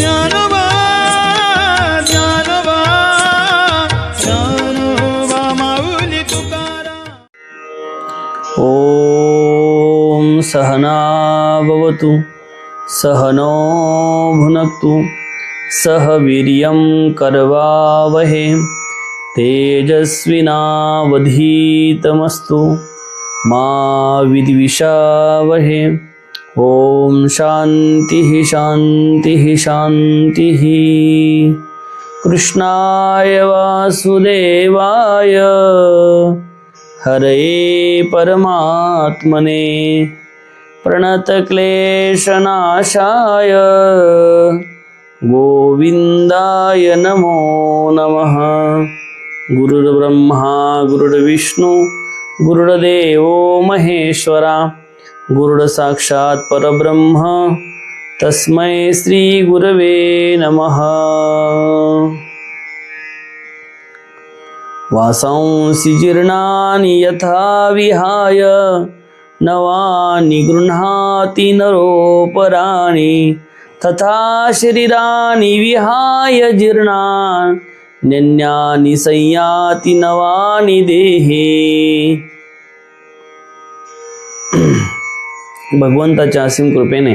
ज्ञानोबा ज्ञानोबा ज्ञानोबा माऊली तुकाराम. ओम सहना भवतु सहनो भुनक्तु सह वीर्यं करवावहे तेजस्विनावधीतमस्तु मा विद्विषावहे. ओम शांतिः शांतिः शांतिः. कृष्णाय वासुदेवाय हरये परमात्मने प्रणतक्लेशनाशाय गोविंदाय नमो नमः. गुरुर्ब्रह्मा गुरुर्विष्णू गुरुर्देवो महेश्वरा गुरुर्साक्षात् परब्रह्म तस्मै श्री गुरवे नमः. वासांसि जीर्णानि यथा विहाय नवानि गृह्णाति नरोपराणि तथा शरीरानि विहाय जीर्णान्यन्यानि संयाति नवानि देहे. भगवंताच्या असीम कृपेने,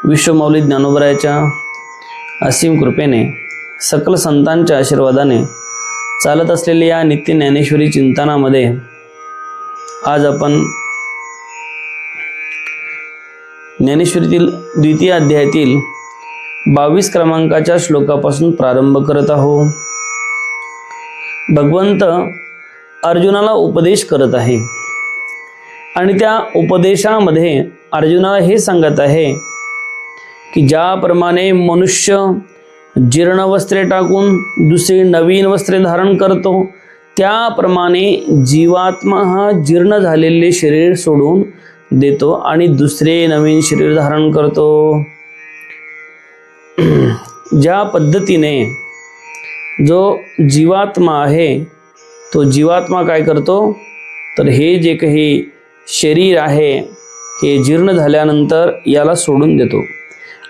विश्वमौली ज्ञानोबरायाच्या असीम कृपेने, सकल संतांच्या आशीर्वादाने चालत असलेल्या या नित्य ज्ञानेश्वरी चिंतनामध्ये आज आपण ज्ञानेश्वरीतील द्वितीय अध्यायातील 22 क्रमांकाच्या श्लोकापासून प्रारंभ करत आहोत. भगवंत अर्जुनाला उपदेश करत आहे आणि त्या उपदेशामध्ये अर्जुनाला हे सांगत आहे की ज्याप्रमाणे मनुष्य जीर्ण वस्त्रे टाकून दुसरी नवीन वस्त्रे धारण करतो, त्याप्रमाणे जीवात्मा हा जीर्ण झालेले शरीर सोडून देतो आणि दुसरे नवीन शरीर धारण करतो. ज्या पद्धतीने जो जीवात्मा आहे तो जीवात्मा काय करतो तर हे जे काही शरीर आहे हे जीर्ण झाल्यानंतर याला सोडून देतो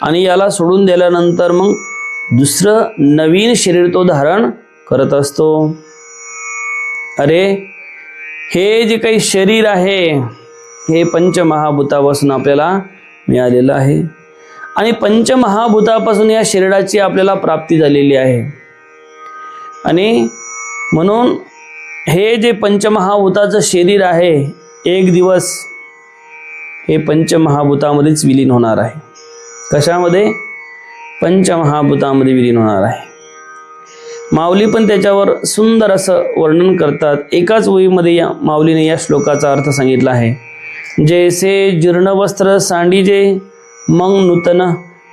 आणि याला सोडून दिल्यानंतर मग दुसरं नवीन शरीर तो धारण करत असतो. अरे हे जे काही शरीर आहे हे पंचमहाभूतापासून आपल्याला मिळालेलं आहे आणि पंचमहाभूतापासून या शरीराची आपल्याला प्राप्ती झालेली आहे. आणि म्हणून हे जे पंचमहाभूताचं शरीर आहे एक दिवस हे पंचमहाभूतामध्येच विलीन होणार आहे. कशामध्ये? पंचमहाभूतामध्ये विलीन होणार आहे. माऊली पण त्याच्यावर सुंदर असं वर्णन करतात. एकाच ओळीमध्ये या माऊलीने या श्लोकाचा अर्थ सांगितला आहे. जैसे जीर्ण वस्त्र सांडीजे मग नूतन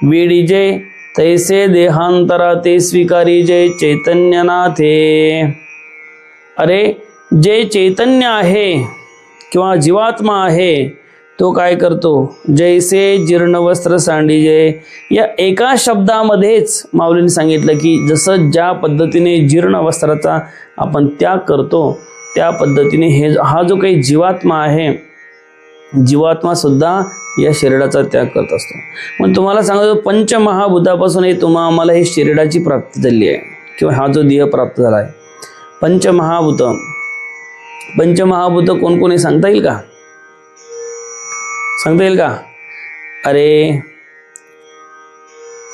वेडीजे तैसे देहांतरा ते स्वीकारीजे चैतन्यनाथे. अरे जे चैतन्य आहे किंवा जीवात्मा आहे तो काय करतो? जैसे जीर्ण वस्त्र सांडीजे, या एका शब्दामध्येच माऊलीने सांगितलं की जसं ज्या पद्धतीने जीर्ण वस्त्राचा आपण त्याग करतो त्या पद्धतीने हा जो काही जीवात्मा आहे, जीवात्मा सुद्धा या शरीराचा त्याग करत असतो. पण तुम्हाला सांगतो पंचमहाभूतापासून हे आम्हाला हे शरीराची प्राप्ती झाली आहे किंवा हा जो देह प्राप्त झाला आहे. पंचमहाभूत कोण सांगता येईल का? सांगता येईल का? अरे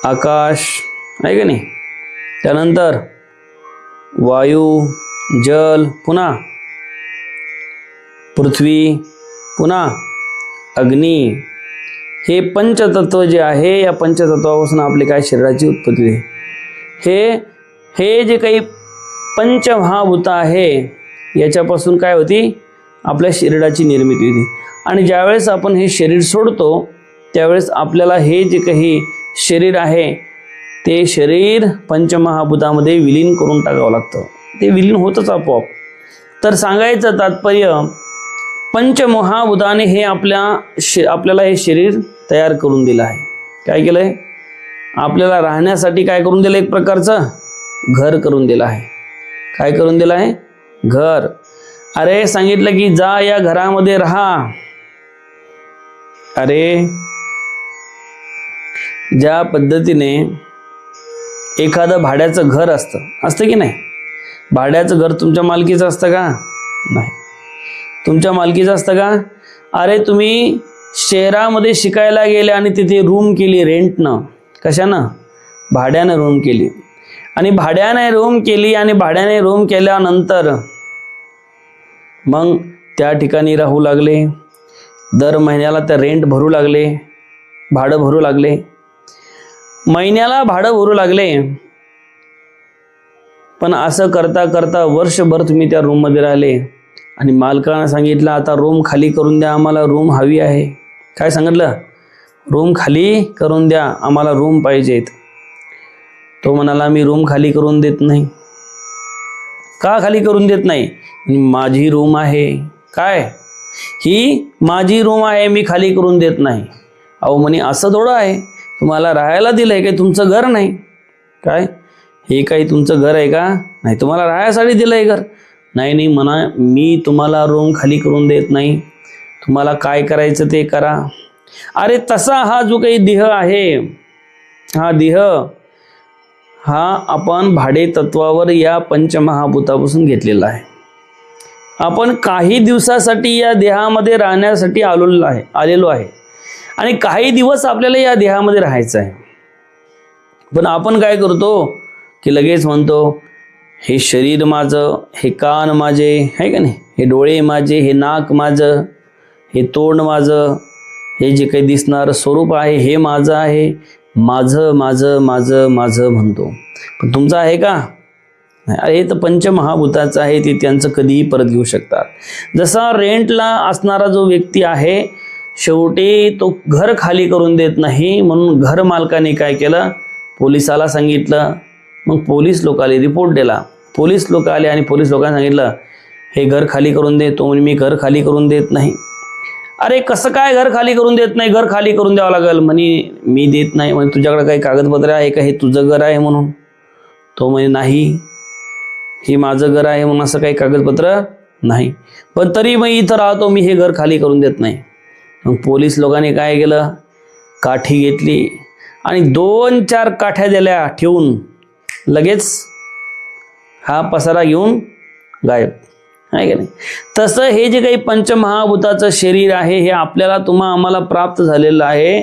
आकाश आहे का नाही, त्यानंतर वायू, जल, पुन्हा पृथ्वी, पुन्हा अग्नी, हे पंचतत्व जे आहे या पंचतत्वापासून आपले काय शरीराची उत्पत्ती आहे. हे जे काही पंचमहाभूत आहे याच्यापासून काय होती? आपल्या शरीराची निर्मिती होती. आणि ज्यावेळेस आपण हे शरीर सोडतो त्यावेळेस आपल्याला हे जे काही शरीर आहे ते शरीर पंचमहाभूतामध्ये विलीन करून टाकावं लागतं. ते विलीन होतच आपोआप. तर सांगायचं तात्पर्य, पंचमहाभूताने हे आपल्याला हे शरीर तयार करून दिलं आहे. काय केलं आहे? आपल्याला राहण्यासाठी काय करून दिलं? एक प्रकारचं घर करून दिलं आहे. काय करून दिलं आहे? घर. अरे सांगितलं की जा या घरामध्ये राहा. अरे ज्या पद्धतीने एखादं भाड्याचं घर असतं की नाही? भाड्याचं घर तुमच्या मालकीचं असतं का? नाही. तुमच्या मालकीचं असतं का? अरे तुम्ही शहरामध्ये शिकायला गेले आणि तिथे रूम केली रेंटनं, कशानं? भाड्यानं रूम केली. आणि भाड्याने रूम केल्यानंतर मग त्या ठिकाणी राहू लागले, दर महिन्याला त्या रेंट भरू लागले, भाडं भरू लागले, महिन्याला भाडं भरू लागले. पण असं करता करता वर्षभर तुम्ही त्या रूममध्ये राहिले आणि मालकानं सांगितलं आता रूम खाली करून द्या, आम्हाला रूम हवी आहे. काय सांगितलं? रूम खाली करून द्या, आम्हाला रूम पाहिजेत. तो म्हणाला मी रूम खाली करून देत नाही. का खाली करून देत नाही? माझी रूम आहे. काय? ही माझी रूम आहे, मी खाली करून देत नाही. अहो म्हणे असं थोडं आहे, तुम्हाला राहायला दिलंय, काही तुमचं घर नाही. काय हे काही तुमचं घर आहे का? नाही. तुम्हाला राहायसाठी दिलंय घर? नाही म्हणा, मी तुम्हाला रूम खाली करून देत नाही, तुम्हाला काय करायचं ते करा. अरे तसा हा जो काही देह आहे, हा देह हा आपण भाडे तत्वावर या पंचमहाभूतापासून घेतलेला आहे. आपण काही दिवसासाठी या देहामध्ये राहण्यासाठी आलेलो आहे आणि काही दिवस आपल्याला या देहामध्ये राहायचं आहे. पण आपण काय करतो की लगेच म्हणतो हे शरीर माझं, हे कान माझे, आहे का नाही, हे डोळे माझे, हे नाक माझं, हे तोंड माझं, हे जे काही दिसणारं स्वरूप आहे हे माझं आहे. माझं माझं माझं माझं म्हणतो, पण तुमचं आहे का? नाही. अरे हे तर पंचमहाभूताचं आहे, ते त्यांचं कधीही परत घेऊ शकतात. जसा रेंटला असणारा जो व्यक्ती आहे, शेवटी तो घर खाली करून देत नाही, म्हणून घर मालकाने काय केलं? पोलिसाला सांगितलं. मग पोलीस लोकांनी रिपोर्ट दिला. पोलीस लोक आले आणि पोलीस लोकांनी सांगितलं हे घर खाली करून दे. तो म्हणजे मी घर खाली करून देत नाही. अरे कसं काय घर खाली करून देत नाही? घर खाली करून द्यावं लागेल. म्हणे मी देत नाही. म्हणजे तुझ्याकडे काही कागदपत्र आहे का हे तुझं घर आहे म्हणून? तो म्हणे नाही, हे माझं घर आहे म्हणून असं काही कागदपत्र नाही, पण तरी मी इथं राहतो, मी हे घर खाली करून देत नाही. मग पोलीस लोकांनी काय केलं? काठी घेतली आणि 2-4 काठ्या दिल्या ठेवून लगेच हा पसारा घेऊन गायब, आहे का नाही? तसं हे जे काही पंचमहाभूताचं शरीर आहे हे आपल्याला आम्हाला प्राप्त झालेलं आहे.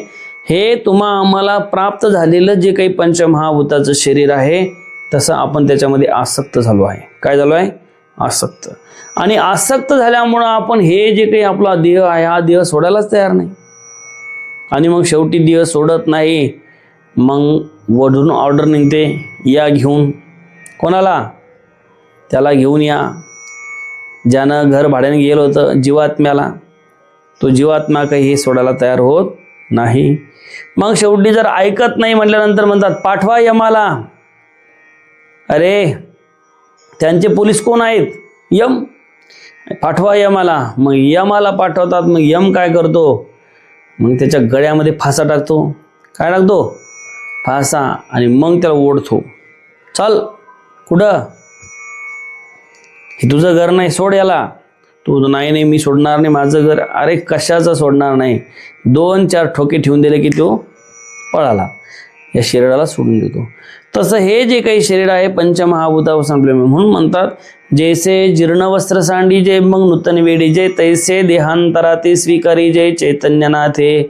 हे आम्हाला प्राप्त झालेलं जे काही पंचमहाभूताचं शरीर आहे तसं आपण त्याच्यामध्ये आसक्त झालो आहे. काय झालो आहे? आसक्त. आणि आसक्त झाल्यामुळं आपण हे जे काही आपला देह आहे हा देह सोडायलाच तयार नाही. आणि मग शेवटी देह सोडत नाही, मग वरून ऑर्डर निघते या घेऊन. कोणाला? त्याला घेऊन या ज्यानं घर भाड्याने गेलं होतं, जीवात्म्याला. तो जीवात्मा काही हे सोडायला तयार होत नाही. मग शेवटी जर ऐकत नाही म्हटल्यानंतर म्हणतात पाठवा यमाला. अरे त्यांचे पोलीस कोण आहेत? यम. पाठवा यमाला. मग यमाला पाठवतात. मग यम काय करतो? मग त्याच्या गळ्यामध्ये फासा टाकतो. काय टाकतो? फासा. आणि मग त्याला ओढतो. चल कुठं? हे तुझं घर नाही, सोड याला. तू नाही मी सोडणार नाही माझं घर. अरे कशाचं सोडणार नाही? 2-4 ठोके ठेवून दिले की तो पळाला, या शरीराला सोडून देतो. तसं हे जे काही शरीर आहे पंचमहाभूतापासून आपले, म्हणून म्हणतात जैसे जीर्ण वस्त्र सांडी जे मग नूतन वेडी जे तैसे देहांतराते स्वीकारी जे चैतन्यनाथे.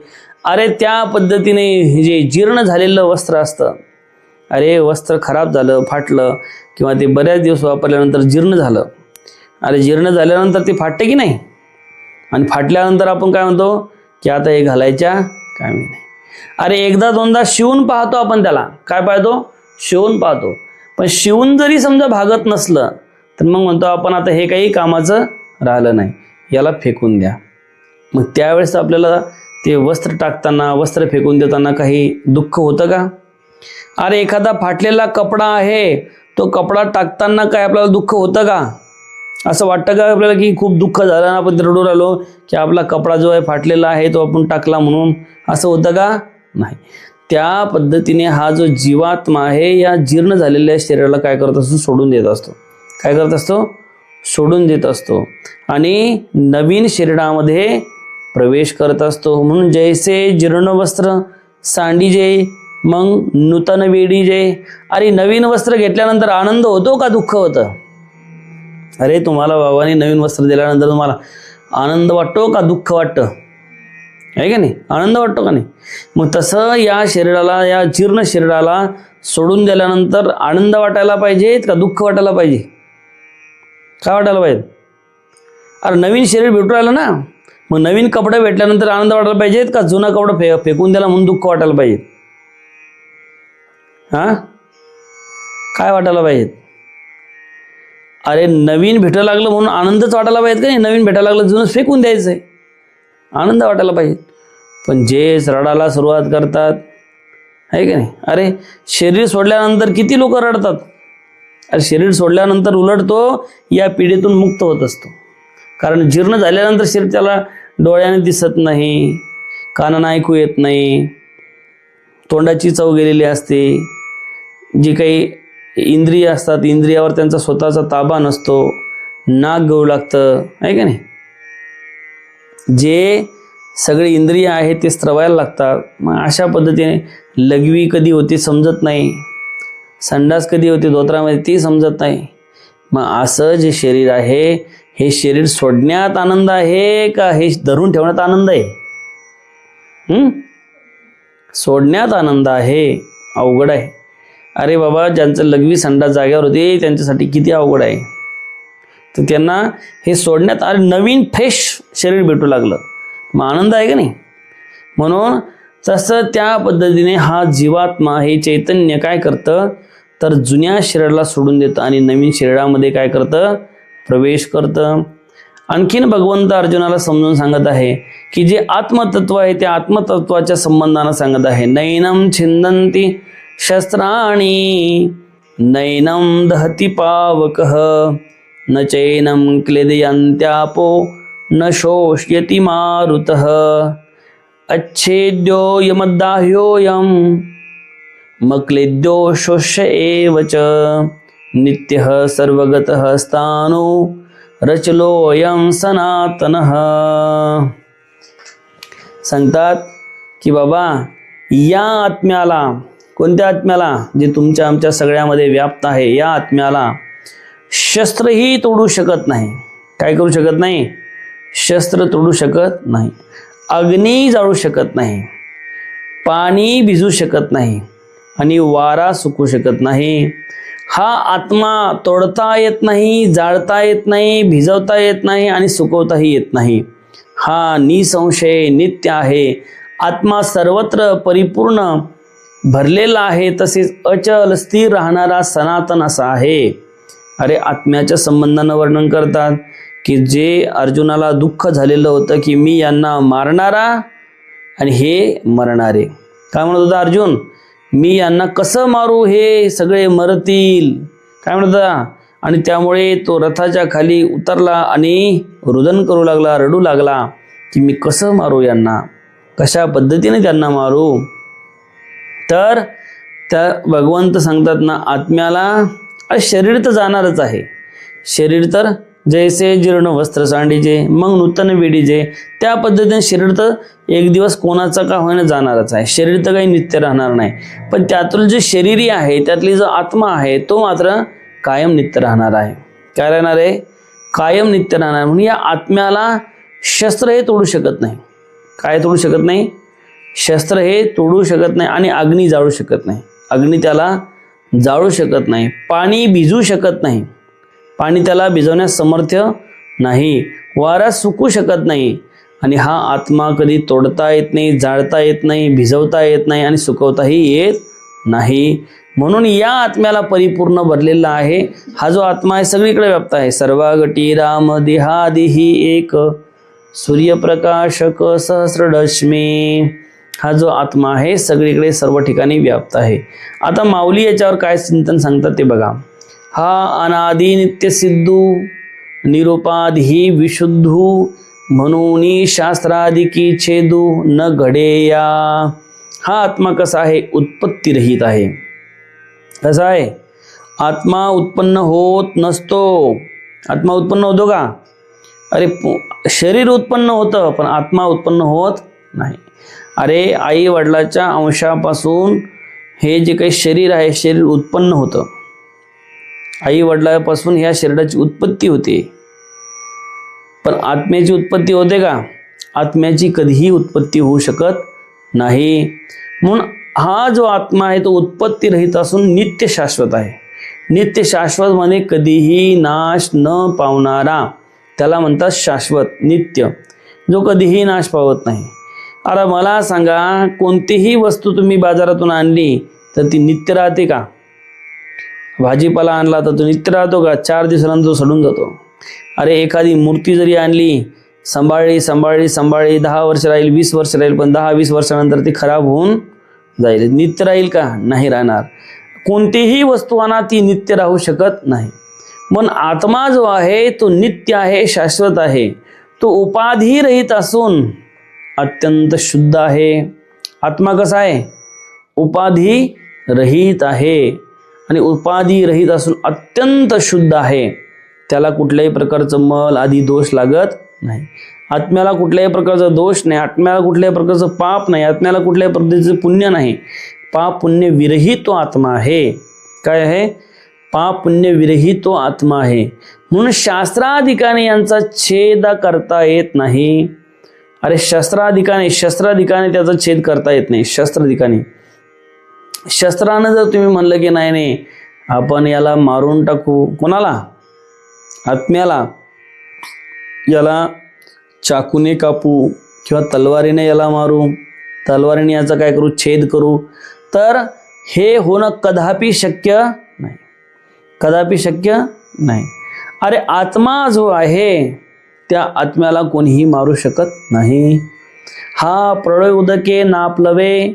अरे त्या पद्धतीने जे जीर्ण झालेलं वस्त्र असतं, अरे वस्त्र खराब झालं, फाटलं किंवा ते बऱ्याच दिवस वापरल्यानंतर जीर्ण झालं. अरे जीर्ण झाल्यानंतर ते फाटते की नाही? आणि फाटल्यानंतर आपण काय म्हणतो की आता हे घालायच्या कामी नाही. अरे 1-2दा शिवून पाहतो आपण त्याला. काय पाहतो? शिवून पाहतो. पण शिवून जरी समजा भागत नसलं तर मग म्हणतो आपण आता हे काही कामाचं राहिलं नाही, याला फेकून द्या. मग त्यावेळेस आपल्याला ते वस्त्र टाकताना, वस्त्र फेकून देताना काही दुःख होतं का? अरे एखादा फाटलेला कपडा आहे, तो कपडा टाकताना काय आपल्याला दुःख होतं का? असं वाटतं का आपल्याला की खूप दुःख झालं ना, आपण रडू राहिलो की आपला कपडा जो आहे फाटलेला आहे तो आपण टाकला म्हणून? असं होतं का? नाही. त्या पद्धतीने हा जो जीवात्मा आहे या जीर्ण झालेल्या शरीराला काय करत असतो? सोडून देत असतो. काय करत असतो? सोडून देत असतो आणि नवीन शरीरामध्ये प्रवेश करत असतो. म्हणून जैसे जीर्ण वस्त्र सांडी जे मग नूतन वेडी जे, अरे नवीन वस्त्र घेतल्यानंतर आनंद होतो का दुःख होतं? अरे तुम्हाला बाबांनी नवीन वस्त्र दिल्यानंतर तुम्हाला आनंद वाटतो का दुःख वाटतं? आहे का नाही? आनंद वाटतो का नाही? मग तसं या शरीराला, या जीर्ण शरीराला सोडून दिल्यानंतर आनंद वाटायला पाहिजेत का दुःख वाटायला पाहिजे? काय वाटायला पाहिजे? अरे नवीन शरीर भेटू राहिलं ना, मग नवीन कपडे भेटल्यानंतर आनंद वाटायला पाहिजेत का जुना कपडा फेकून द्यायला म्हणून दुःख वाटायला पाहिजे? हां, काय वाटायला पाहिजेत? अरे नवीन भेटायला लागलं म्हणून आनंदच वाटायला पाहिजेत का नाही? नवीन भेटायला लागलं जुनंच फेकून द्यायचं आहे, आनंद वाटायला पाहिजे. पण जेच रडायला सुरुवात करतात, आहे का नाही? अरे शरीर सोडल्यानंतर किती लोक रडतात. अरे शरीर सोडल्यानंतर उलट तो या पिढीतून मुक्त होत असतो. कारण जीर्ण झाल्यानंतर शरीर त्याला डोळ्याने दिसत नाही, कानानं ऐकू येत नाही, तोंडाची चव गेलेली असते, जी काही इंद्रिय असतात इंद्रियावर त्यांचा स्वतःचा ताबा नसतो, नाक गळू लागतं, आहे का नाही? जे सगळे इंद्रिय आहेत ते स्त्रवायला लागतात. मग अशा पद्धतीने लघवी कधी होती समजत नाही, संडास कधी होती धोत्रामध्ये ती समजत नाही. मग असं जे शरीर आहे, हे शरीर सोडण्यात आनंद आहे का हे धरून ठेवण्यात आनंद आहे? सोडण्यात आनंद आहे. अवघड आहे. अरे बाबा, ज्यांचं लघवी संडास जाग्यावर होते त्यांच्यासाठी किती अवघड आहे. तर त्यांना हे सोडण्यात, अरे नवीन फ्रेश शरीर भेटू लागलं, मग आनंद आहे का नाही? म्हणून तसं त्या पद्धतीने हा जीवात्मा, हे चैतन्य काय करतं तर जुन्या शरीराला सोडून देतं आणि नवीन शरीरामध्ये काय करतं, प्रवेश करतं. आणखीन भगवंत अर्जुनाला समजून सांगत आहे की जे आत्मतत्व आहे त्या आत्मतत्वाच्या संबंधानं सांगत आहे. नैनम छिंदन्ति शस्त्राणि नैनम दहति पावकः न चैनम क्लेदयन्त्यापो न शोष्यति मारुतः अच्छेद्यो यमदाह्योऽयं मक्लेद्यो शोष्य एव च नित्यः सर्वगतः स्थाणु रचलोऽयं सनातनः. सांगतात की बाबा, या आत्म्याला, कोणत्या आत्म्याला? जे तुमच्या आमच्या सगळ्यामध्ये व्याप्त आहे, या आत्म्याला शस्त्रही तोडू शकत नाही. काय करू शकत नाही? शस्त्र तोडू शकत नाही, अग्नी जाळू शकत नाही, पाणी भिजू शकत नाही आणि वारा सुकू शकत नाही. हा आत्मा तोडता येत नाही, जाळता येत नाही, भिजवता येत नाही आणि सुकवताही येत नाही. हा निसंशय नित्य आहे. आत्मा सर्वत्र परिपूर्ण भरलेला आहे, तसेच अचल स्थिर राहणारा सनातन असा आहे. अरे आत्म्याच्या संबंधानं वर्णन करतात की जे अर्जुनाला दुःख झालेलं होतं की मी यांना मारणारा आणि हे मरणारे. काय म्हणत होता अर्जुन? मी यांना कसं मारू, हे सगळे मरतील, काय म्हणत होता? आणि त्यामुळे तो रथाच्या खाली उतरला आणि रुदन करू लागला, रडू लागला की मी कसं मारू यांना, कशा पद्धतीने त्यांना मारू. तर त्या भगवंत सांगतात ना, आत्म्याला शरीर तर जाणारच आहे. शरीर तर जैसे जीर्ण वस्त्र सांडीचे मग नूतन वेडीचे, त्या पद्धतीने शरीर तर एक दिवस कोणाचा का होईना जाणारच आहे. शरीर तर काही नित्य राहणार नाही, पण त्यातलं जे शरीरी आहे, त्यातली जो आत्मा आहे, तो मात्र कायम नित्य राहणार आहे. काय राहणार आहे? कायम नित्य राहणार. म्हणून या आत्म्याला शस्त्र हे तोडू शकत नाही. काय तोडू शकत नाही? शस्त्र हे तोडू शकत नाही आणि अग्नी जाळू शकत नाही. अग्नी त्याला जाळू शकत नाही. पाणी भिजू शकत नाही, पाणी त्याला भिजवण्यास समर्थ नाही. वारा सुकू शकत नाही. आणि हा आत्मा कधी तोडता येत नाही, जाळता येत नाही, भिजवता येत नाही आणि सुकवताही येत नाही. म्हणून या आत्म्याला परिपूर्ण भरलेला आहे. हा जो आत्मा आहे सगळीकडे व्याप्त आहे. सर्वागटी राम देहादिही एक सूर्यप्रकाशक सहस्ररश्मी. हा जो आत्मा आहे सगळीकडे सर्व ठिकाणी व्याप्त आहे. आता माऊली याच्यावर काय चिंतन सांगतात ते बघा. हा अनादि नित्य सिद्धू निरुपाधी विशुद्धू म्हणून शास्त्रादिकी छेदू न घडेया. हा आत्मा कसा आहे? उत्पत्ती रहित आहे. कसा आहे? आत्मा उत्पन्न होत नसतो. आत्मा उत्पन्न होतो का? अरे शरीर उत्पन्न होतं पण आत्मा उत्पन्न होत नाही. अरे आई वडिलाच्या अंशापासून हे जे काही शरीर आहे, शरीर उत्पन्न होतं. आई वडिलांपासून ह्या शरीराची उत्पत्ती होते. पण आत्म्याची उत्पत्ती होते का? आत्म्याची कधीही उत्पत्ती होऊ शकत नाही. म्हणून हा जो आत्मा आहे तो उत्पत्ती रहित असून नित्य शाश्वत आहे. नित्य शाश्वत म्हणजे कधीही नाश न पावणारा, त्याला म्हणतात शाश्वत, नित्य, जो कधीही नाश पावत नाही. अरे मला सांगा, कोणतीही वस्तू तुम्ही बाजारातून आणली तर ती नित्य राहते का? भाजीपाला आणला तर तो नित्य राहतो का? 4 दिवसानंतर तो सडून जातो. अरे एखादी मूर्ती जरी आणली, सांभाळली 10 वर्ष राहील, 20 वर्ष राहील, पण 10-20 वर्षानंतर ती खराब होऊन जाईल. नित्य राहील का? नाही राहणार. कोणतीही वस्तू आणा, ती नित्य राहू शकत नाही. पण आत्मा जो आहे तो नित्य आहे, शाश्वत आहे. तो उपाधी रहित असून अत्यंत शुद्ध आहे. आत्मा कसा आहे? उपाधी रहित आहे आणि उपाधी रहित असून अत्यंत शुद्ध आहे. त्याला कुठल्याही प्रकारचं मल आदी दोष लागत नाही. आत्म्याला कुठल्याही प्रकारचा दोष नाही, आत्म्याला कुठल्याही प्रकारचं पाप नाही, आत्म्याला कुठल्याही पद्धतीचं पुण्य नाही. पाप पुण्य विरहित तो आत्मा आहे. काय आहे? पाप पुण्य विरहित तो आत्मा आहे. म्हणून शास्त्राधिकाने यांचा छेद करता येत नाही. अरे शस्त्राधिकाने त्याचा छेद करता येत नाही. शस्त्रानं जर तुम्ही म्हणलं की नाही आपण याला मारून टाकू, कोणाला? आत्म्याला. याला चाकूने कापू किंवा तलवारीने याला मारू, तलवारीने याचा काय करू? छेद करू, तर हे होणं कदापि शक्य नाही. कदापि शक्य नाही. अरे आत्मा जो आहे त्या आत्म्याला कोणीही मारू शकत नाही. हा प्रळय उदके नापलवे,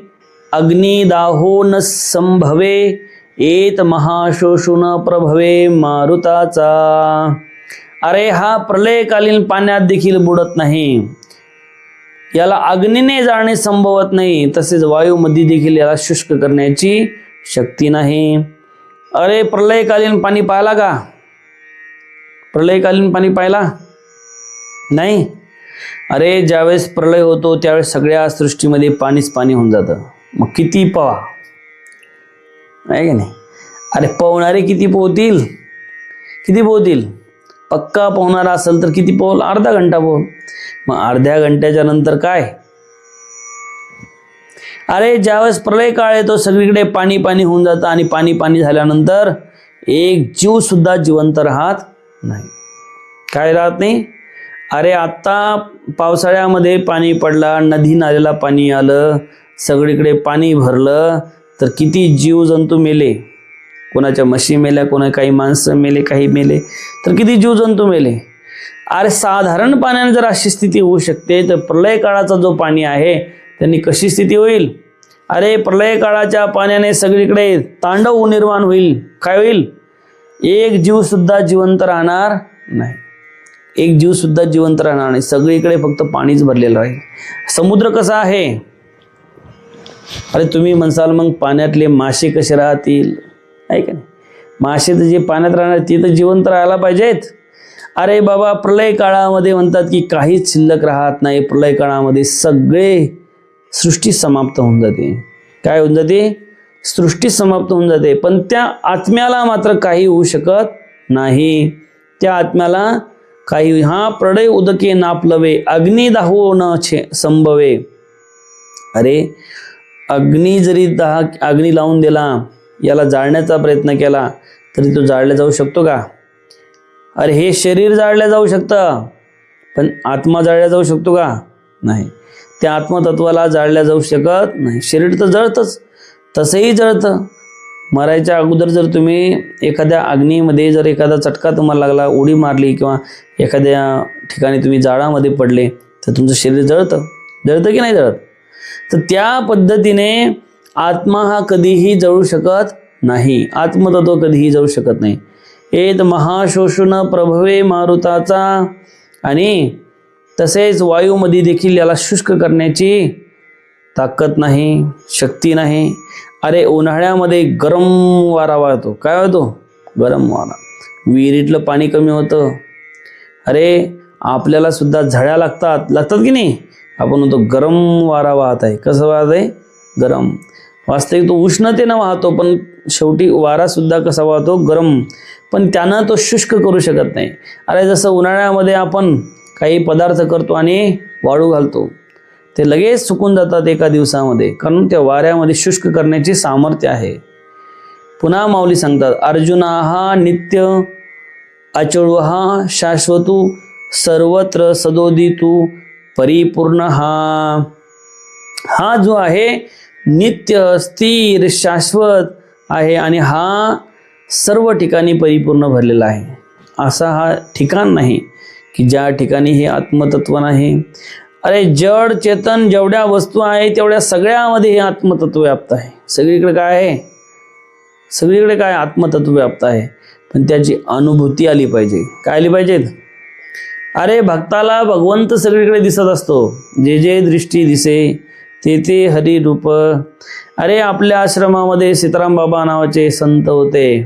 अग्नी दाहो न संभवे, एत महाशोषुन प्रभवे मारुताचा. अरे हा प्रलयकालीन पाण्यात देखील बुडत नाही, याला अग्नीने जाळणे संभवत नाही, तसेच वायूमध्ये देखील याला शुष्क करण्याची शक्ती नाही. अरे प्रलयकालीन पाणी पाहिला का? प्रलयकालीन पाणी पाहिला नाही? अरे ज्यावेळेस प्रलय होतो त्यावेळेस सगळ्या सृष्टीमध्ये पाणीच पाणी होऊन जातं. मग किती पवा आहे की नाही? अरे पोहणारे किती पोहतील? पक्का पोहणारा असेल तर किती पोहल? अर्धा घंटा पोहल. मग अर्ध्या घंट्याच्या नंतर काय? अरे ज्यावेळेस प्रलय काळ येतो सगळीकडे पाणी पाणी होऊन जातं आणि पाणी पाणी झाल्यानंतर एक जीव सुद्धा जिवंत राहत नाही. काय राहत नाही? अरे आता पावसाळ्यामध्ये पाणी पडला, नदी नाल्याला पाणी आलं, सगळीकडे पाणी भरलं, तर किती जीवजंतू मेले. कोणाच्या म्हशी मेल्या, काही माणसं मेले, काही मेले, तर किती जीवजंतू मेले. अरे साधारण पाण्याने जर अशी स्थिती होऊ शकते तर प्रलय काळाचा जो पाणी आहे त्यांनी कशी स्थिती होईल? अरे प्रलय काळाच्या पाण्याने सगळीकडे तांडव निर्माण होईल. काय होईल? एक जीव सुद्धा जिवंत राहणार नाही. सगळीकडे फक्त पाणीच भरलेलं राहील. समुद्र कसा आहे? अरे तुम्ही म्हणसाल मग पाण्यातले मासे कसे राहतील? आहे का नाही? मासे तर जे पाण्यात राहणार ते तर जिवंत राहायला पाहिजेत. अरे बाबा प्रलय काळामध्ये म्हणतात की काहीच शिल्लक राहत नाही. प्रलय काळामध्ये सगळे सृष्टी समाप्त होऊन जाते. काय होऊन जाते? सृष्टी समाप्त होऊन जाते. पण त्या आत्म्याला मात्र काही होऊ शकत नाही. त्या आत्म्याला काही, हा प्रळय उदके नापलवे, अग्नी दाहो न संभवे. अरे अग्नी जरी अग्नी लावून दिला, याला जाळण्याचा प्रयत्न केला तरी तो जाळला जाऊ शकतो का? अरे हे शरीर जाळलं जाऊ शकतं, पण आत्मा जाळला जाऊ शकतो का? नाही. त्या आत्मतत्वाला जाळल्या जाऊ शकत नाही. शरीर तर जळतंच, तसंही जळतं. मरायच्या अगोदर जर तुम्ही एखाद्या अग्नीमध्ये जर एखादा चटका तुम्हाला लागला, उडी मारली किंवा एखाद्या ठिकाणी तुम्ही जाळामध्ये पडले तर तुमचं शरीर जळतं की नाही जळत? तर त्या पद्धतीने आत्मा हा कधीही जळू शकत नाही. आत्मतत्व कधीही जळू शकत नाही. एत महाशोषुन प्रभवे मारुताचा. आणि तसेच वायूमध्ये देखील याला शुष्क करण्याची ताकद नाही, शक्ती नाही. अरे उन्हाळ्यामध्ये गरम वारा वाहतो. काय होतो? गरम वारा. विहिरीतलं पाणी कमी होतं. अरे आपल्याला सुद्धा झळ्या लागतात की नाही? आपण म्हणतो गरम वारा वाहत आहे. कसं वाहत आहे? गरम. वास्तविक तो उष्णतेनं वाहतो, पण शेवटी वारा सुद्धा कसा वाहतो, गरम, पण त्यानं तो शुष्क करू शकत नाही. अरे जसं उन्हाळ्यामध्ये आपण काही पदार्थ करतो आणि वाळू घालतो, ते लगेच सुकून जातात एका दिवसामध्ये, कारण त्या वाऱ्यामध्ये शुष्क करण्याची सामर्थ्य आहे. पुन्हा माऊली सांगतात, अर्जुना हा नित्य अचळू हा शाश्वतू सर्वत्र सदोदितू परिपूर्ण हा जो आहे नित्य स्थिर शाश्वत आहे आणि हा सर्व ठिकाणी परिपूर्ण भरलेला आहे. असा हा ठिकाण नाही की ज्या ठिकाणी हे आत्मतत्व नाही. अरे जड चेतन जेवढ्या वस्तू आहे तेवढ्या सगळ्यामध्ये हे आत्मतत्व व्याप्त आहे. सगळीकडे काय आहे, सगळीकडे काय आत्मतत्व व्याप्त आहे, पण त्याची अनुभूती आली पाहिजे. काय आली पाहिजेत? अरे भक्ताला भगवंत सगळीकडे दिसत असतो, जे जे दृष्टी दिसे ते ते हरी रूप. अरे आपल्या आश्रमामध्ये सीताराम बाबा नावाचे संत होते.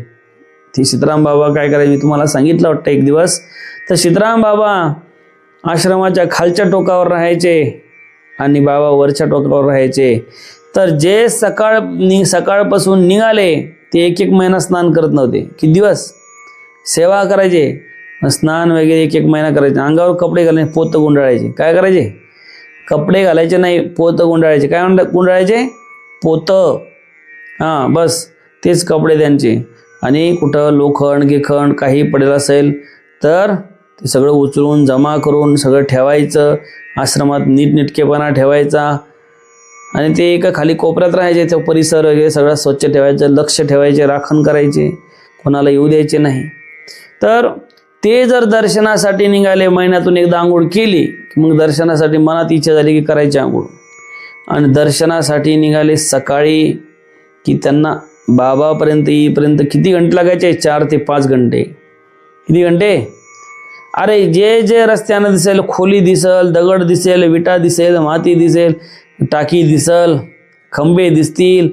ते सीताराम बाबा काय करायचे, मी तुम्हाला सांगितलं वाटतं एक दिवस. तर सीताराम बाबा आश्रमाच्या खालच्या टोकावर राहायचे आणि बाबा वरच्या टोकावर राहायचे. तर जे सकाळपासून निघाले ते एक महिना स्नान करत नव्हते. किती दिवस सेवा करायचे, स्नान वगैरे एक महिना करायचे. अंगावर कपडे घालायचे, पोत गुंडाळायचे. काय करायचे? कपडे घालायचे नाही, पोत गुंडाळायचे. काय गुंडाळायचे? पोत. हां बस तेच कपडे त्यांचे. आणि कुठं लोखंड गिखंड काही पडेल असेल तर ते सगळं उचलून जमा करून सगळं ठेवायचं. आश्रमात नीटनेटकेपणा ठेवायचा. आणि ते एका खाली कोपऱ्यात राहायचे. तो परिसर वगैरे सगळं स्वच्छ ठेवायचं, लक्ष ठेवायचे, राखण करायचे, कोणाला येऊ द्यायचे नाही. तर ते जर दर्शनासाठी निघाले, महिन्यातून एकदा आंघोळ केली की मग दर्शनासाठी मनात इच्छा झाली की करायची आंघोळ. आणि दर्शनासाठी निघाले सकाळी की त्यांना बाबापर्यंत येईपर्यंत किती घंटे लागायचे? 4 ते 5 घंटे. किती घंटे? अरे जे जे रस्त्यानं दिसेल, खोली दिसेल, दगड दिसेल, विटा दिसेल, माती दिसेल, टाकी दिसेल, खंबे दिसतील,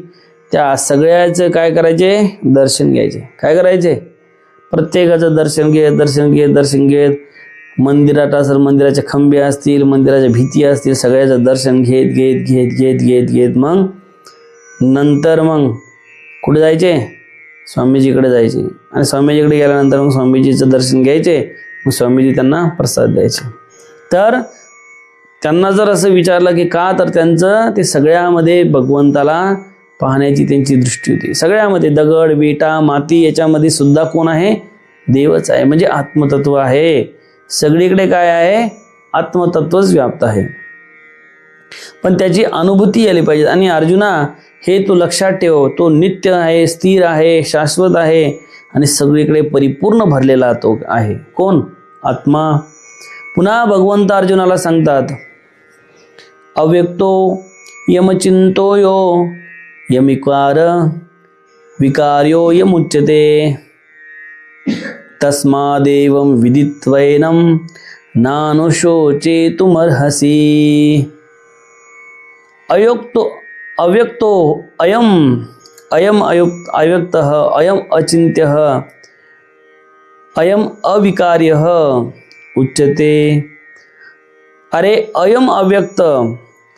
त्या सगळ्याचं काय करायचे? दर्शन घ्यायचे. काय करायचे? प्रत्येकाचं दर्शन घेत मंदिरात असेल, मंदिराचे खंबे असतील, मंदिराच्या भिती असतील, सगळ्याचं दर्शन घेत मग नंतर मग कुठे जायचे? स्वामीजीकडे जायचे. आणि स्वामीजीकडे गेल्यानंतर मग स्वामीजीचं दर्शन घ्यायचे. मग स्वामीजी त्यांना प्रसाद द्यायचे. तर त्यांना जर असं विचारलं की का, तर त्यांचं ते सगळ्यामध्ये भगवंताला पाहण्याची त्यांची दृष्टी होती. सगळ्यामध्ये दगड विटा माती याच्यामध्ये सुद्धा कोण आहे? देवच आहे. म्हणजे आत्मतत्व आहे. सगळीकडे काय आहे? आत्मतत्वच व्याप्त आहे. पण त्याची अनुभूती आली पाहिजे. आणि अर्जुना हे तू लक्षात ठेव, तो नित्य आहे, स्थिर आहे, शाश्वत आहे आणि सगळीकडे परिपूर्ण भरलेला तो आहे. कोण? आत्मा. पुन्हा भगवंत अर्जुनाला सांगतात, अव्यक्तो यमचिंतो यो यमिकार विकार्यो यमुच्यते तस्मादेवं विदित्वैनं नानुशोचेतुमर्हसि. अव्यक्तो अयम अव्यक्तः अयम अचिन्त्यः अयम अविकार्यः उच्यते. अरे अयम अव्यक्त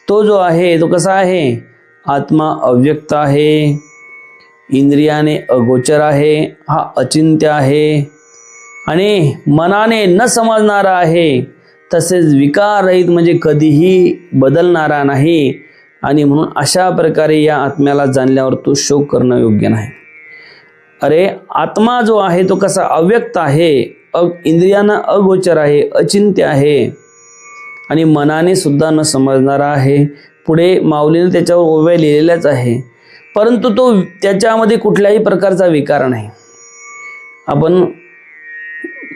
तो जो आहे तो कसा आहे? आत्मा अव्यक्त आहे, इंद्रियाने अगोचर आहे, हा अचिंत्य आहे आणि मनाने न समजणारा आहे, तसेच विकाररहित म्हणजे कधीही बदलणारा नाही. आणि म्हणून अशा प्रकारे या आत्म्याला जाणल्यावर तो शोक करणं योग्य नाही. अरे आत्मा जो आहे तो कसा? अव्यक्त आहे, इंद्रियांना अगोचर आहे, अचिंत्य आहे आणि मनाने सुद्धा न समजणारा आहे. पुढे माऊलीने त्याच्यावर ओव्या लिहिलेल्याच आहे. परंतु तो त्याच्यामध्ये कुठल्याही प्रकारचा विकार नाही. आपण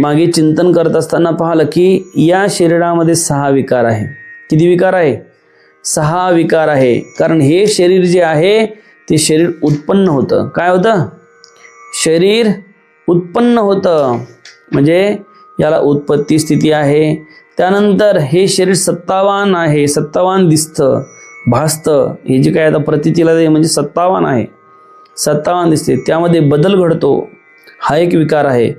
मागे चिंतन करत असताना पाहिलं की या शरीरामध्ये 6 विकार आहे. किती विकार आहे? 6 विकार आहे. कारण हे शरीर जे आहे ते शरीर उत्पन्न होतं. काय होतं? शरीर उत्पन्न होतं, म्हणजे याला उत्पत्ती स्थिती आहे. त्यानंतर हे शरीर सत्तावान आहे, सत्तावान दिसतं, भासतं. हे जे काय आता प्रतीतीला म्हणजे सत्तावान आहे, सत्तावान दिसते. त्यामध्ये बदल घडतो, हा एक विकार आहे.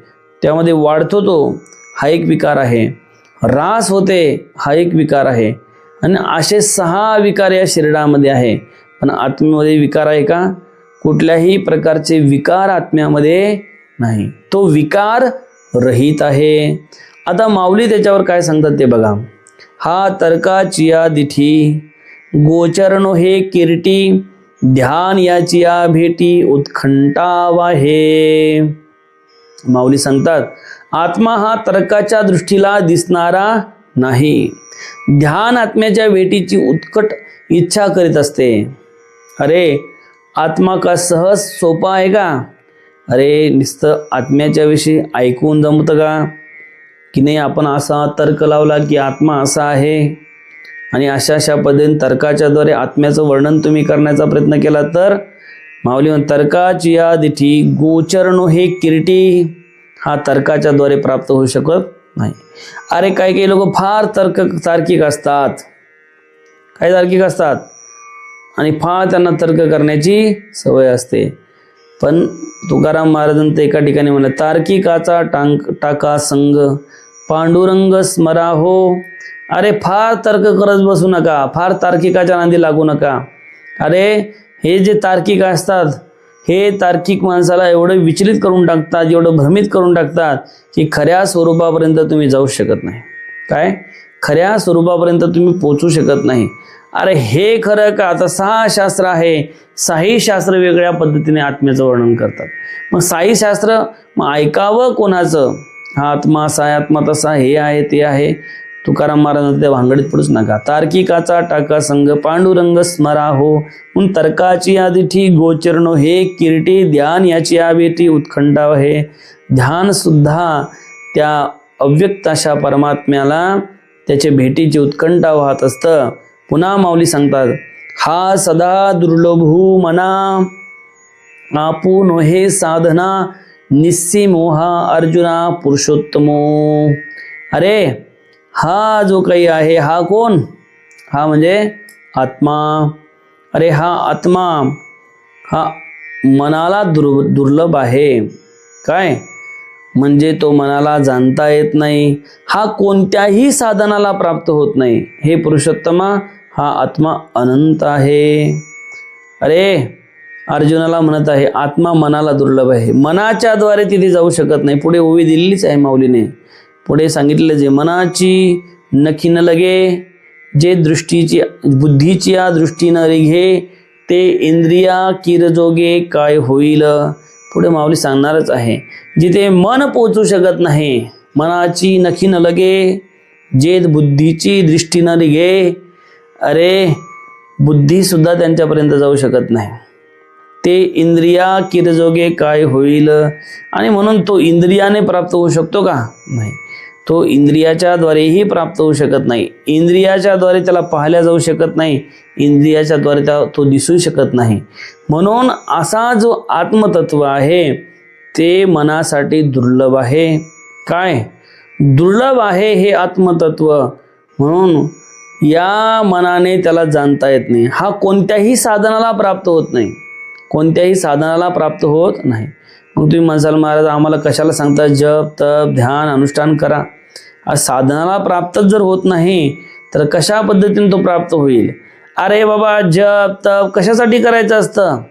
त्यामध्ये वाढतो तो, हा एक विकार आहे. ऱ्हास होते, हा एक विकार आहे. आणि असे 6 विकार या शरीरामध्ये आहे. पण आत्म्यामध्ये विकार आहे का? कुठल्याही प्रकारचे विकार आत्म्यामध्ये नाही, तो विकार रहित आहे. आता माऊली त्याच्यावर काय सांगतात ते बघा. हा तर्काचिया दिठी गोचरणो हे किरटी ध्यान याचिया भेटी उत्खंठा वाहे. माऊली सांगतात आत्मा हा तर्काच्या दृष्टीला दिसणारा नाही. ध्यान आत्म्याच्या भेटीची उत्कट इच्छा करीत असते. अरे आत्मा का सहज सोपा आहे का? अरे नुसतं आत्म्याच्या विषयी ऐकून जमतं का? की नाही आपण असा तर्क लावला की आत्मा असा आहे आणि अशा पद्धतीने तर्काच्याद्वारे आत्म्याचं वर्णन तुम्ही करण्याचा प्रयत्न केला तर माऊली तर्काची या दिठी गोचरणो हे किरटी हा तर्काच्याद्वारे प्राप्त होऊ शकत नाही. अरे काही लोक फार तार्किक असतात, काही तार्किक असतात आणि फार त्यांना तर्क करण्याची सवय असते. पण तुकाराम महाराजांचं एका ठिकाणी म्हणलं तार्किकाचा टाका संग पांडुरंग स्मरा हो. अरे फार तर्क करत बसू नका, फार तार्किकाच्या नांदी लागू नका. अरे हे जे तार्किक असतात हे तार्किक माणसाला एवढं विचलित करून टाकतात, एवढं भ्रमित करून टाकतात की खऱ्या स्वरूपापर्यंत तुम्ही जाऊ शकत नाही. काय? खऱ्या स्वरूपापर्यंत तुम्ही पोचू शकत नाही. अरे हे खरं का? आता 6 शास्त्र आहे, 6ही शास्त्र वेगळ्या पद्धतीने आत्म्याचं वर्णन करतात. मग 6ही शास्त्र मग ऐकावं कोणाचं? हा आत्मा असा आहे, आत्मा तसा, हे आहे ते आहे. तुकाराम महाराज त्या भांगडीत पडूच नका. तार्किकाचा टाका संग पांडुरंग स्मरा हो. म्हणून तर्काची आदिठी गोचरणो हे किरटी ध्यान याची आभेटी उत्खंठा हे. ध्यान सुद्धा त्या अव्यक्त अशा परमात्म्याला त्याच्या भेटीची उत्कंठा वाहत असतं. पुन्हा माऊली सांगतात हा सदा दुर्लभू मना आपुन हे साधना निस्सिमोहा अर्जुना पुरुषोत्तमो. अरे हा जो काही आहे हा कोण? हा म्हणजे आत्मा. अरे हा आत्मा हा मनाला दुर्लभ आहे. काय म्हणजे तो मनाला जाणता येत नाही, हा कोणत्याही साधनाला प्राप्त होत नाही. हे पुरुषोत्तमा हा आत्मा अनंत आहे. अरे अर्जुनाला म्हणत आहे आत्मा मनाला दुर्लभ आहे, मनाच्या द्वारे तिथे जाऊ शकत नाही. पुढे ओवी दिलेलीच आहे माऊलीने. पुढे सांगितले जे मनाची नखी न लगे जे दृष्टीची बुद्धीची या दृष्टीनं रिघे ते इंद्रिया किरजोगे काय होईल. पुढे माऊली सांगणारच आहे जिथे मन पोचू शकत नाही, मनाची नखी न लगे जे बुद्धीची दृष्टी न रिघे. अरे बुद्धी सुद्धा त्यांच्यापर्यंत जाऊ शकत नाही. ते इंद्रिया किरजोगे काय होईल. आणि म्हणून तो इंद्रियाने प्राप्त होऊ शकतो का? नाही. तो इंद्रियाच्या द्वारेही प्राप्त होऊ शकत नाही. इंद्रियाच्या द्वारे त्याला पाहिल्या जाऊ शकत नाही, इंद्रियाच्या द्वारे तो दिसू शकत नाही. म्हणून असा जो आत्मतत्व आहे ते मनासाठी दुर्लभ आहे. काय दुर्लभ आहे हे आत्मतत्व. म्हणून या मनाने त्याला जाणता येत नाही. हा कोणत्याही साधनाला प्राप्त होत नाही, कोणत्याही साधनाला प्राप्त होत नाही. मग तुम्ही म्हणसाल महाराज आम्हाला कशाला सांगता जप तप ध्यान अनुष्ठान करा. आज साधनाला प्राप्तच जर होत नाही तर कशा पद्धतीने तो प्राप्त होईल? अरे बाबा जप तप कशासाठी करायचं असतं?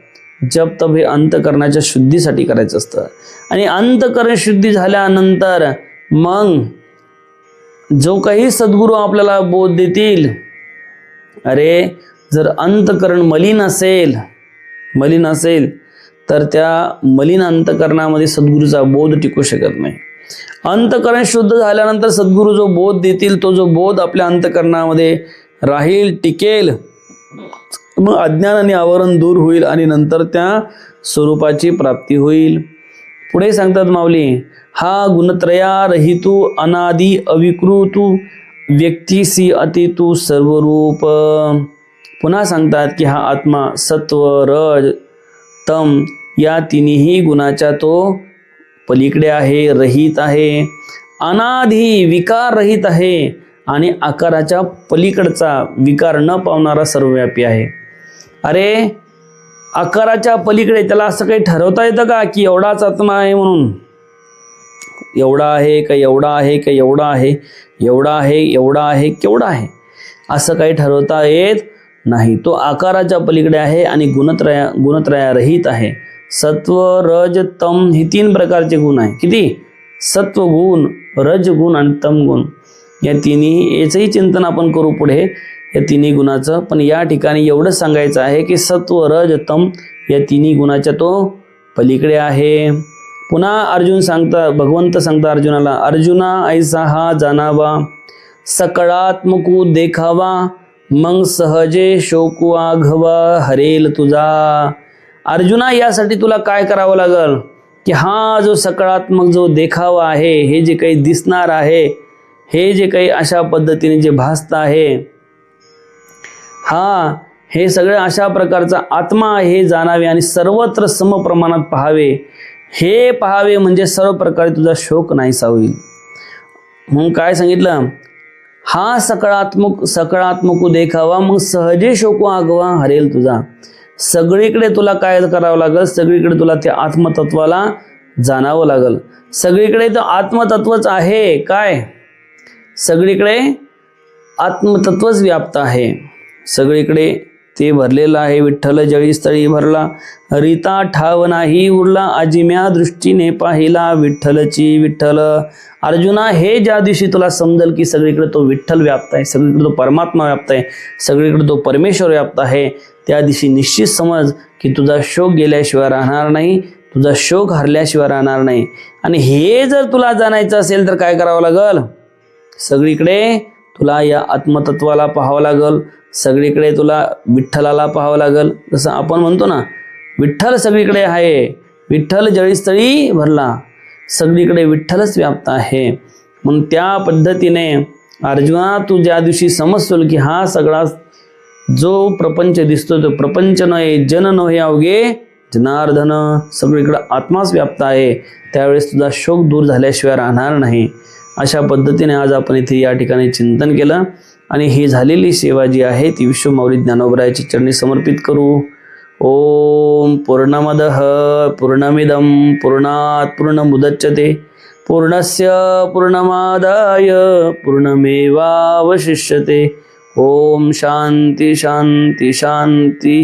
जप तप हे अंतकरणाच्या शुद्धीसाठी करायचं असतं. आणि अंतकरण शुद्धी झाल्यानंतर मग जो काही सद्गुरू आपल्याला बोध देतील, अरे जर अंतकरण मलिन असेल तर त्या मलिन अंतकरणामध्ये सद्गुरूचा बोध टिकू शकत नाही. अंतकरण शुद्ध झाल्यानंतर सद्गुरू जो बोध देतील तो जो बोध आपल्या अंतकरणामध्ये राहील, टिकेल, मग अज्ञान आणि आवरण दूर होईल आणि नंतर त्या स्वरूपाची प्राप्ती होईल. पुढे सांगतात माऊली हा गुणत्रया रहितू अनादि अविकृतू व्यक्तीसी अतितू सर्वरूप. पुन्हा सांगतात की हा आत्मा सत्व रज तम या तिन्ही गुणाच्या तो पलीकडे आहे, रहित आहे, अनादि विकार रहित आहे आणि आकाराच्या पलीकडचा विकार न पावणारा सर्वव्यापी आहे. अरे आकाराच्या पलीकडे त्याला असं काही ठरवता येतं का की एवढाच आत्मा आहे म्हणून? एवढा आहे का एवढा आहे का एवढा आहे, एवढा आहे एवढा आहे केवढा आहे असं काही ठरवता येत नाही. तो आकाराच्या पलीकडे आहे आणि गुणत्रयारहित आहे. सत्व रज तम ही 3 प्रकारचे गुण आहे. किती? सत्वगुण, रजगुण आणि तमगुण. या तिन्ही याचंही चिंतन आपण करू पुढे, या तिन्ही गुणाचं. पण या ठिकाणी एवढंच सांगायचं आहे की सत्व रज तम या तिन्ही गुणाच्या तो पलीकडे आहे. पुन्हा भगवंत सांगता अर्जुनाला, अर्जुना ऐसा हा जाणावा, सकळात्मकू देखावा, मग सहजे शोकू आघवा हरेल तुझा. अर्जुना, यासाठी तुला काय करावं लागल की हा जो सकारात्मक जो देखावा आहे, हे जे काही दिसणार आहे, हे जे काही अशा पद्धतीने जे भासत आहे, हे सगळं अशा प्रकारचा आत्मा हे जाणावे आणि सर्वत्र समप्रमाणात पाहावे. हे पाहावे म्हणजे सर्व प्रकारे तुझा शोक नाहीसा होईल. म्हणून काय सांगितलं? हा सकारात्मक देखावा, मग सहजे शोकू आगवा हरेल तुझा. सगळीकडे तुला काय करावं लागल? सगळीकडे तुला त्या आत्मतत्वाला जाणावं लागल. सगळीकडे तर आत्मतत्वच आहे. काय? सगळीकडे आत्मतत्वच व्याप्त आहे. सगळीकडे ते भरलेलं आहे. विठ्ठल जळीस्थळी भरला, रीता ठाव नाही उरला, अजिम्या दृष्टीने पाहिला विठ्ठलची विठ्ठल. अर्जुना, हे ज्या दिवशी तुला समजेल की सगळीकडे तो विठ्ठल व्याप्त आहे, सगळीकडे तो परमात्मा व्याप्त आहे, सगळीकडे तो परमेश्वर व्याप्त आहे, त्या दिवशी निश्चित समज की तुझा शोक गेल्याशिवाय राहणार नाही, तुझा शोक हरल्याशिवाय राहणार नाही. आणि हे जर तुला जाणायचं असेल तर काय करावं लागल? सगळीकडे तुला या आत्मतत्वाला पाहावं लागल. सगळीकडे तुला विठ्ठलाला पाहावं लागल. जसं आपण म्हणतो ना, विठ्ठल सगळीकडे आहे, विठ्ठल जळीस्थळी भरला, सगळीकडे विठ्ठलच व्याप्त आहे. म्हणून त्या पद्धतीने अर्जुना, तू ज्या दिवशी समजतोल की हा सगळा जो प्रपंच दिसतो तो प्रपंच नव्हे, जन नव्हे अवघे जनार्दन, सगळीकडे आत्माच व्याप्त आहे, त्यावेळेस तुझा शोक दूर झाल्याशिवाय राहणार नाही. अशा पद्धतीने आज आपण इथे या ठिकाणी चिंतन केलं आणि ही झालेली सेवा जी आहे ती विश्वमाऊली ज्ञानोबरायाची चरणी समर्पित करू. ओम पूर्णमदः पूर्णमिदं पूर्णात् पूर्णमुदच्यते पूर्णस्य पूर्णमादाय पूर्णमेवावशिष्यते. ओम शांती शांती शांती.